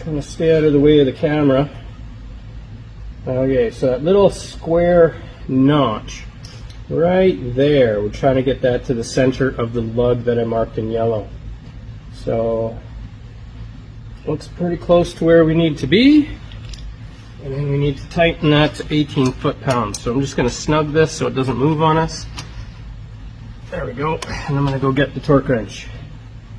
Trying to stay out of the way of the camera. Okay, so that little square notch right there, we're trying to get that to the center of the lug that I marked in yellow. So looks pretty close to where we need to be. And then we need to tighten that to 18 foot-pounds. So I'm just going to snug this so it doesn't move on us. There we go. And I'm going to go get the torque wrench.